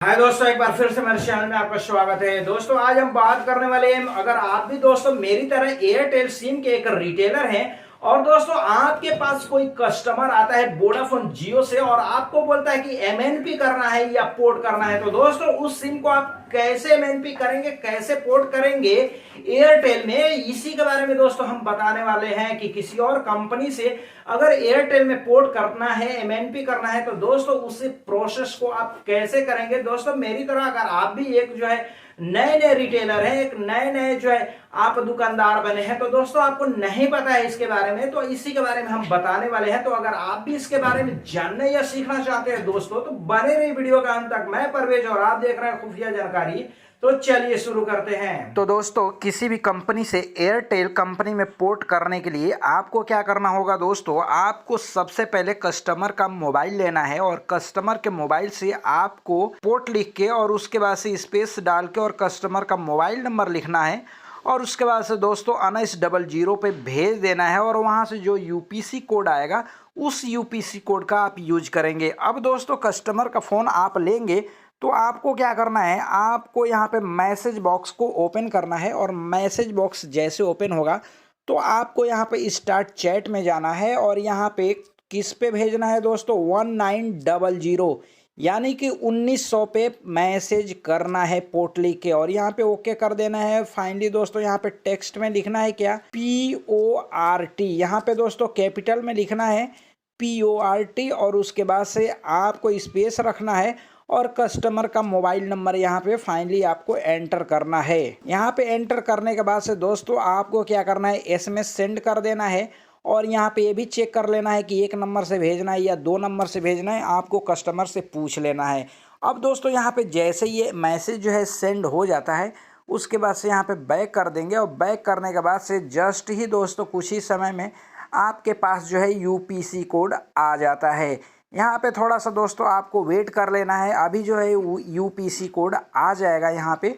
हाय दोस्तों, एक बार फिर से मेरे चैनल में आपका स्वागत है। दोस्तों आज हम बात करने वाले हैं, अगर आप भी दोस्तों मेरी तरह एयरटेल सिम के एक रिटेलर हैं और दोस्तों आपके पास कोई कस्टमर आता है वोडाफोन जियो से और आपको बोलता है कि एमएनपी करना है या पोर्ट करना है, तो दोस्तों उस सिम को आप कैसे एमएनपी करेंगे, कैसे पोर्ट करेंगे एयरटेल में, इसी के बारे में दोस्तों हम बताने वाले हैं कि किसी और कंपनी से अगर एयरटेल में पोर्ट करना है, एमएनपी करना है, तो दोस्तों उस प्रोसेस को आप कैसे करेंगे। दोस्तों मेरी तरह अगर आप भी एक जो है नए नए रिटेलर हैं, एक नए नए जो है आप दुकानदार बने हैं, तो दोस्तों आपको नहीं पता है इसके बारे में, तो इसी के बारे में हम बताने वाले हैं। तो अगर आप भी इसके बारे में जानना या सीखना चाहते हैं दोस्तों, तो बने रही वीडियो का अंत तक। मैं परवेज और आप देख रहे हैं खुफिया जानकारी। तो चलिए शुरू करते हैं। तो दोस्तों किसी भी कंपनी से एयरटेल कंपनी में पोर्ट करने के लिए आपको क्या करना होगा दोस्तों, आपको सबसे पहले कस्टमर का मोबाइल लेना है और कस्टमर के मोबाइल से आपको पोर्ट लिख के और उसके बाद से स्पेस डाल के और कस्टमर का मोबाइल नंबर लिखना है और उसके बाद से दोस्तों -00 पे भेज देना है और वहाँ से जो यूपीसी कोड आएगा उस यूपीसी कोड का आप यूज करेंगे। अब दोस्तों कस्टमर का फ़ोन आप लेंगे तो आपको क्या करना है, आपको यहाँ पे मैसेज बॉक्स को ओपन करना है और मैसेज बॉक्स जैसे ओपन होगा तो आपको यहाँ पे स्टार्ट चैट में जाना है और यहाँ पे किस पे भेजना है दोस्तों, 1900 यानी कि 1900 पे मैसेज करना है पोर्ट लिख के और यहाँ पे ओके कर देना है। फाइनली दोस्तों यहाँ पे टेक्स्ट में लिखना है क्या, PORT, यहाँ पे दोस्तों कैपिटल में लिखना है PORT और उसके बाद से आपको स्पेस रखना है और कस्टमर का मोबाइल नंबर यहाँ पे फाइनली आपको एंटर करना है। यहाँ पे एंटर करने के बाद से दोस्तों आपको क्या करना है, SMS सेंड कर देना है और यहाँ पे ये भी चेक कर लेना है कि 1 नंबर से भेजना है या 2 नंबर से भेजना है, आपको कस्टमर से पूछ लेना है। अब दोस्तों यहाँ पे जैसे ये मैसेज जो है सेंड हो जाता है उसके बाद से यहाँ पे बैक कर देंगे और बैक करने के बाद से जस्ट ही दोस्तों कुछ ही समय में आपके पास जो है यूपीसी कोड आ जाता है। यहाँ पे थोड़ा सा दोस्तों आपको वेट कर लेना है, अभी जो है यूपीसी कोड आ जाएगा यहाँ पे,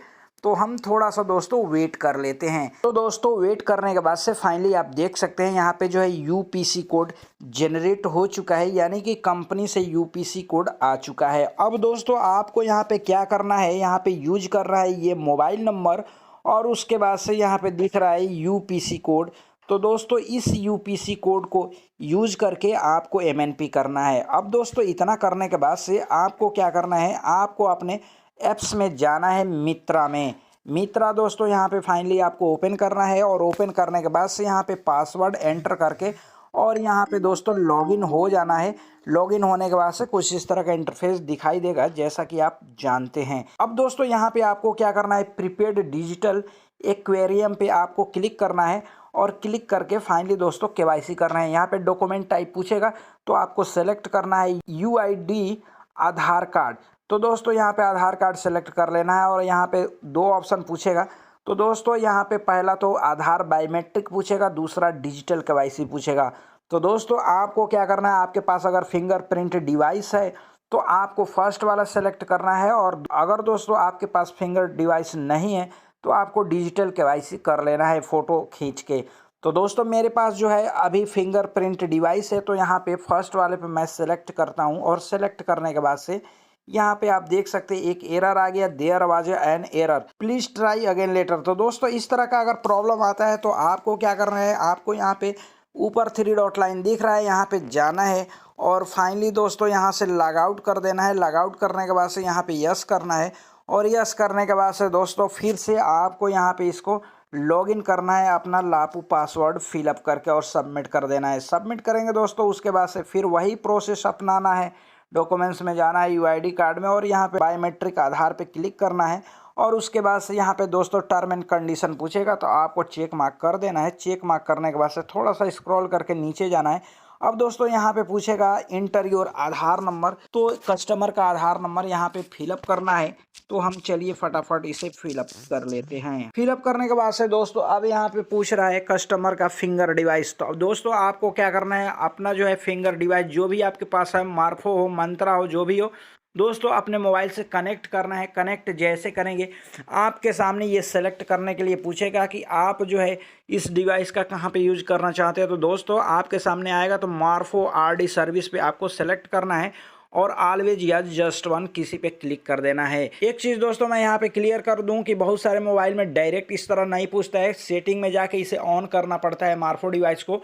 तो हम थोड़ा सा दोस्तों वेट कर लेते हैं। तो दोस्तों वेट करने के बाद से फाइनली आप देख सकते हैं यहाँ पे जो है यूपीसी कोड जनरेट हो चुका है, यानी कि कंपनी से यूपीसी कोड आ चुका है। अब दोस्तों आपको यहाँ पे क्या करना है, यहाँ पे यूज कर रहा है ये मोबाइल नंबर और उसके बाद से यहाँ पे दिख रहा है यूपीसी कोड। तो दोस्तों इस यूपीसी कोड को यूज करके आपको एमएनपी करना है। अब दोस्तों इतना करने के बाद से आपको क्या करना है, आपको अपने ऐप्स में जाना है मित्रा में। मित्रा दोस्तों यहाँ पे फाइनली आपको ओपन करना है और ओपन करने के बाद से यहाँ पे पासवर्ड एंटर करके और यहाँ पे दोस्तों लॉगिन हो जाना है। लॉगिन होने के बाद से कुछ इस तरह का इंटरफेस दिखाई देगा जैसा कि आप जानते हैं। अब दोस्तों यहाँ पे आपको क्या करना है, प्रीपेड डिजिटल एक्वेरियम पे आपको क्लिक करना है और क्लिक करके फाइनली दोस्तों केवाईसी करना है। यहाँ पे डॉक्यूमेंट टाइप पूछेगा तो आपको सेलेक्ट करना है यूआईडी आधार कार्ड। तो दोस्तों यहाँ पे आधार कार्ड सेलेक्ट कर लेना है और यहाँ पे 2 ऑप्शन पूछेगा। तो दोस्तों यहाँ पे पहला तो आधार बायोमेट्रिक पूछेगा, दूसरा डिजिटल केवाईसी पूछेगा। तो दोस्तों आपको क्या करना है, आपके पास अगर फिंगरप्रिंट डिवाइस है तो आपको फर्स्ट वाला सेलेक्ट करना है और अगर दोस्तों आपके पास फिंगर डिवाइस नहीं है तो आपको डिजिटल केवाईसी कर लेना है फ़ोटो खींच के। तो दोस्तों मेरे पास जो है अभी फिंगरप्रिंट डिवाइस है, तो यहाँ पे फर्स्ट वाले पे मैं सेलेक्ट करता हूँ और सेलेक्ट करने के बाद से यहाँ पे आप देख सकते हैं एक एरर आ गया, there was an error, please try again later. तो दोस्तों इस तरह का अगर प्रॉब्लम आता है तो आपको क्या करना है, आपको यहाँ पे ऊपर 3 डॉट लाइन दिख रहा है, यहाँ पे जाना है और फाइनली दोस्तों यहाँ से लॉग आउट कर देना है। लॉग आउट करने के बाद से यहाँ पे यस करना है और यस करने के बाद से दोस्तों फिर से आपको यहाँ पे इसको लॉगिन करना है, अपना लापू पासवर्ड फिलअप करके और सबमिट कर देना है। सबमिट करेंगे दोस्तों उसके बाद से फिर वही प्रोसेस अपनाना है, डॉक्यूमेंट्स में जाना है यूआईडी कार्ड में और यहाँ पे बायोमेट्रिक आधार पे क्लिक करना है और उसके बाद से यहाँ पे दोस्तों टर्म एंड कंडीशन पूछेगा तो आपको चेक मार्क कर देना है। चेक मार्क करने के बाद से थोड़ा सा स्क्रॉल करके नीचे जाना है। अब दोस्तों यहाँ पे पूछेगा इंटर योर आधार नंबर, तो कस्टमर का आधार नंबर यहाँ पे फिलअप करना है। तो हम चलिए फटाफट इसे फिलअप कर लेते हैं। फिलअप करने के बाद से दोस्तों अब यहाँ पे पूछ रहा है कस्टमर का फिंगर डिवाइस। तो अब दोस्तों आपको क्या करना है, अपना जो है फिंगर डिवाइस जो भी आपके पास है, मार्फो हो, मंत्रा हो, जो भी हो दोस्तों, अपने मोबाइल से कनेक्ट करना है। कनेक्ट जैसे करेंगे आपके सामने ये सेलेक्ट करने के लिए पूछेगा कि आप जो है इस डिवाइस का कहाँ पे यूज करना चाहते हैं। तो दोस्तों आपके सामने आएगा तो मार्फो आरडी सर्विस पे आपको सेलेक्ट करना है और ऑलवेज या जस्ट वन किसी पे क्लिक कर देना है। एक चीज़ दोस्तों मैं यहाँ पे क्लियर कर दूं कि बहुत सारे मोबाइल में डायरेक्ट इस तरह नहीं पूछता है, सेटिंग में जाके इसे ऑन करना पड़ता है मार्फो डिवाइस को।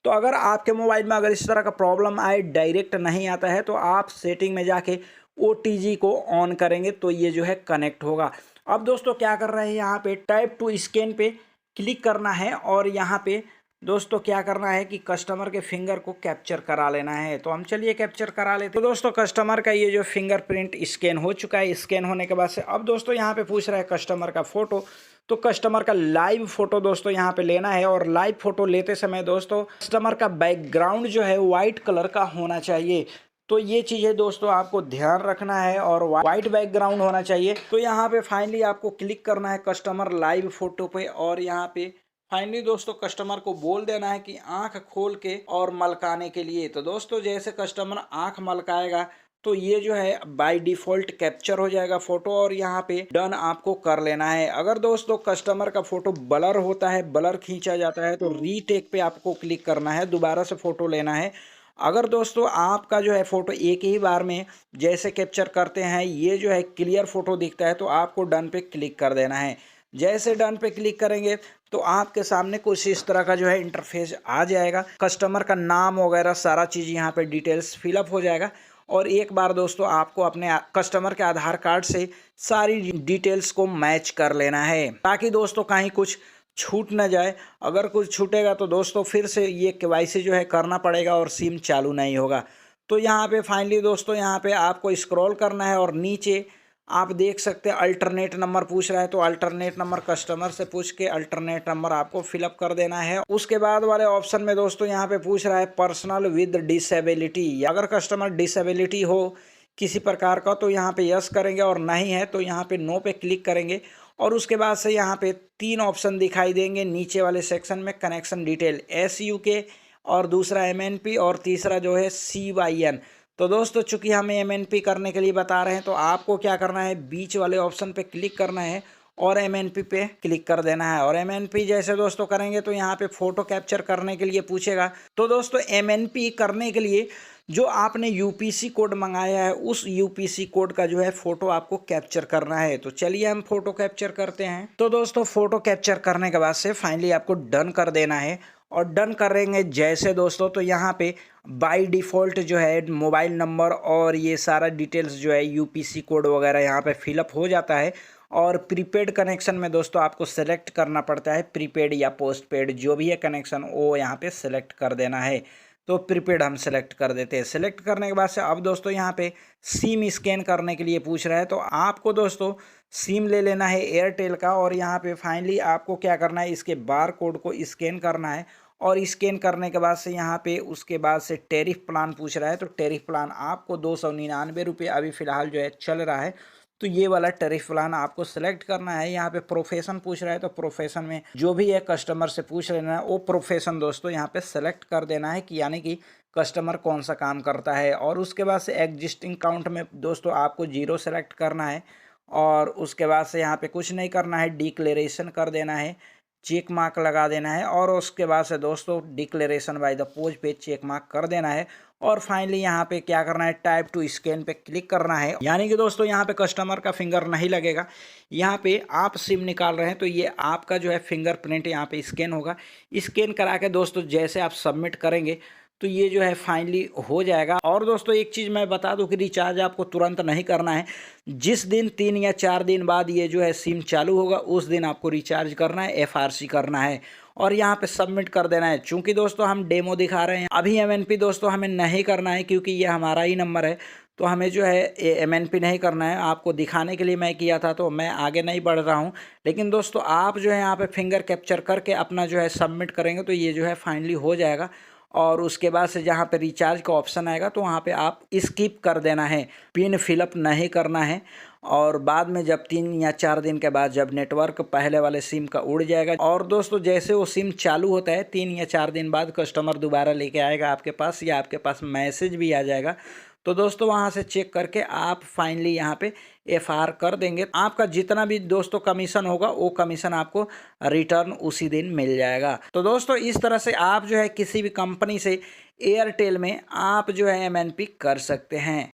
तो अगर आपके मोबाइल में अगर इस तरह का प्रॉब्लम आए, डायरेक्ट नहीं आता है, तो आप सेटिंग में जाके OTG को ऑन करेंगे तो ये जो है कनेक्ट होगा। अब दोस्तों क्या कर रहे हैं, यहाँ पे टाइप टू स्कैन पे क्लिक करना है और यहाँ पे दोस्तों क्या करना है कि कस्टमर के फिंगर को कैप्चर करा लेना है। तो हम चलिए कैप्चर करा लेते हैं। तो दोस्तों कस्टमर का ये जो फिंगरप्रिंट स्कैन हो चुका है। स्कैन होने के बाद से अब दोस्तों यहाँ पे पूछ रहा है कस्टमर का फ़ोटो। तो कस्टमर का लाइव फ़ोटो दोस्तों यहाँ पे लेना है और लाइव फ़ोटो लेते समय दोस्तों कस्टमर का बैकग्राउंड जो है वाइट कलर का होना चाहिए। तो ये चीज़ें दोस्तों आपको ध्यान रखना है और वाइट बैकग्राउंड होना चाहिए। तो यहाँ पे फाइनली आपको क्लिक करना है कस्टमर लाइव फ़ोटो पे और यहाँ पे फाइनली दोस्तों कस्टमर को बोल देना है कि आंख खोल के और मलकाने के लिए। तो दोस्तों जैसे कस्टमर आंख मलकाएगा तो ये जो है बाय डिफ़ॉल्ट कैप्चर हो जाएगा फ़ोटो और यहाँ पे डन आपको कर लेना है। अगर दोस्तों कस्टमर का फ़ोटो ब्लर होता है, ब्लर खींचा जाता है, तो रीटेक पे आपको क्लिक करना है, दोबारा से फ़ोटो लेना है। अगर दोस्तों आपका जो है फ़ोटो एक ही बार में जैसे कैप्चर करते हैं ये जो है क्लियर फ़ोटो दिखता है तो आपको डन पे क्लिक कर देना है। जैसे डन पे क्लिक करेंगे तो आपके सामने कुछ इस तरह का जो है इंटरफेस आ जाएगा। कस्टमर का नाम वगैरह सारा चीज़ यहाँ पे डिटेल्स फिलअप हो जाएगा और एक बार दोस्तों आपको अपने कस्टमर के आधार कार्ड से सारी डिटेल्स को मैच कर लेना है ताकि दोस्तों कहीं कुछ छूट ना जाए। अगर कुछ छूटेगा तो दोस्तों फिर से ये KYC जो है करना पड़ेगा और सिम चालू नहीं होगा। तो यहाँ पे फाइनली दोस्तों यहाँ पे आपको स्क्रॉल करना है और नीचे आप देख सकते हैं अल्टरनेट नंबर पूछ रहा है। तो अल्टरनेट नंबर कस्टमर से पूछ के अल्टरनेट नंबर आपको फिलअप कर देना है। उसके बाद वाले ऑप्शन में दोस्तों यहाँ पे पूछ रहा है पर्सनल विद डिसेबिलिटी। अगर कस्टमर डिसेबिलिटी हो किसी प्रकार का तो यहाँ पे यस करेंगे और नहीं है तो यहाँ पे नो पे क्लिक करेंगे और उसके बाद से यहाँ पे 3 ऑप्शन दिखाई देंगे नीचे वाले सेक्शन में, कनेक्शन डिटेल SUK और दूसरा MNP और तीसरा जो है CYN। तो दोस्तों चूंकि हमें MNP करने के लिए बता रहे हैं तो आपको क्या करना है, बीच वाले ऑप्शन पे क्लिक करना है और MNP पे क्लिक कर देना है। और MNP जैसे दोस्तों करेंगे तो यहाँ पे फ़ोटो कैप्चर करने के लिए पूछेगा। तो दोस्तों MNP करने के लिए जो आपने UPC कोड मंगाया है उस UPC कोड का जो है फ़ोटो आपको कैप्चर करना है। तो चलिए हम फ़ोटो कैप्चर करते हैं। तो दोस्तों फ़ोटो कैप्चर करने के बाद से फाइनली आपको डन कर देना है और डन करेंगे जैसे दोस्तों तो यहाँ पे बाय डिफ़ॉल्ट जो है मोबाइल नंबर और ये सारा डिटेल्स जो है UPC कोड वगैरह यहाँ पे फिलअप हो जाता है। और प्रीपेड कनेक्शन में दोस्तों आपको सेलेक्ट करना पड़ता है, प्रीपेड या पोस्टपेड जो भी है कनेक्शन वो यहाँ पे सेलेक्ट कर देना है। तो प्रीपेड हम सेलेक्ट कर देते हैं। सेलेक्ट करने के बाद से अब दोस्तों यहाँ पे सिम स्कैन करने के लिए पूछ रहा है तो आपको दोस्तों सिम ले लेना है एयरटेल का और यहाँ पे फाइनली आपको क्या करना है, इसके बार कोड को स्कैन करना है और स्कैन करने के बाद से यहाँ पे उसके बाद से टैरिफ प्लान पूछ रहा है। तो टैरिफ प्लान आपको 299 रुपये अभी फ़िलहाल जो है चल रहा है। तो ये वाला टैरिफ प्लान आपको सेलेक्ट करना है। यहाँ पे प्रोफेशन पूछ रहा है तो प्रोफेशन में जो भी है कस्टमर से पूछ लेना है वो प्रोफेशन दोस्तों यहाँ पे सेलेक्ट कर देना है कि यानी कि कस्टमर कौन सा काम करता है। और उसके बाद से एग्जिस्टिंग अकाउंट में दोस्तों आपको 0 सेलेक्ट करना है और उसके बाद से यहाँ पे कुछ नहीं करना है, डिक्लेरेशन कर देना है, चेक मार्क लगा देना है और उसके बाद से दोस्तों डिक्लेरेशन बाय द पोस्ट पे चेक मार्क कर देना है। और फाइनली यहाँ पे क्या करना है, टाइप टू स्कैन पे क्लिक करना है। यानी कि दोस्तों यहाँ पे कस्टमर का फिंगर नहीं लगेगा। यहाँ पे आप सिम निकाल रहे हैं तो ये आपका जो है फिंगरप्रिंट यहाँ पे स्कैन होगा। स्कैन करा के दोस्तों जैसे आप सबमिट करेंगे तो ये जो है फाइनली हो जाएगा। और दोस्तों एक चीज़ मैं बता दूं कि रिचार्ज आपको तुरंत नहीं करना है। जिस दिन 3 या 4 दिन बाद ये जो है सिम चालू होगा उस दिन आपको रिचार्ज करना है, FRC करना है और यहाँ पे सबमिट कर देना है। चूंकि दोस्तों हम डेमो दिखा रहे हैं, अभी MNP दोस्तों हमें नहीं करना है क्योंकि ये हमारा ही नंबर है तो हमें जो है MNP नहीं करना है। आपको दिखाने के लिए मैं किया था तो मैं आगे नहीं बढ़ रहा हूँ। लेकिन दोस्तों आप जो है यहाँ पे फिंगर कैप्चर करके अपना जो है सबमिट करेंगे तो ये जो है फाइनली हो जाएगा। और उसके बाद से जहाँ पे रिचार्ज का ऑप्शन आएगा तो वहाँ पे आप स्किप कर देना है, पिन फिलअप नहीं करना है। और बाद में जब 3 या 4 दिन के बाद जब नेटवर्क पहले वाले सिम का उड़ जाएगा और दोस्तों जैसे वो सिम चालू होता है 3 या 4 दिन बाद कस्टमर दोबारा लेके आएगा आपके पास या आपके पास मैसेज भी आ जाएगा। तो दोस्तों वहाँ से चेक करके आप फाइनली यहाँ पे FR कर देंगे। आपका जितना भी दोस्तों कमीशन होगा वो कमीशन आपको रिटर्न उसी दिन मिल जाएगा। तो दोस्तों इस तरह से आप जो है किसी भी कंपनी से एयरटेल में आप जो है MNP कर सकते हैं।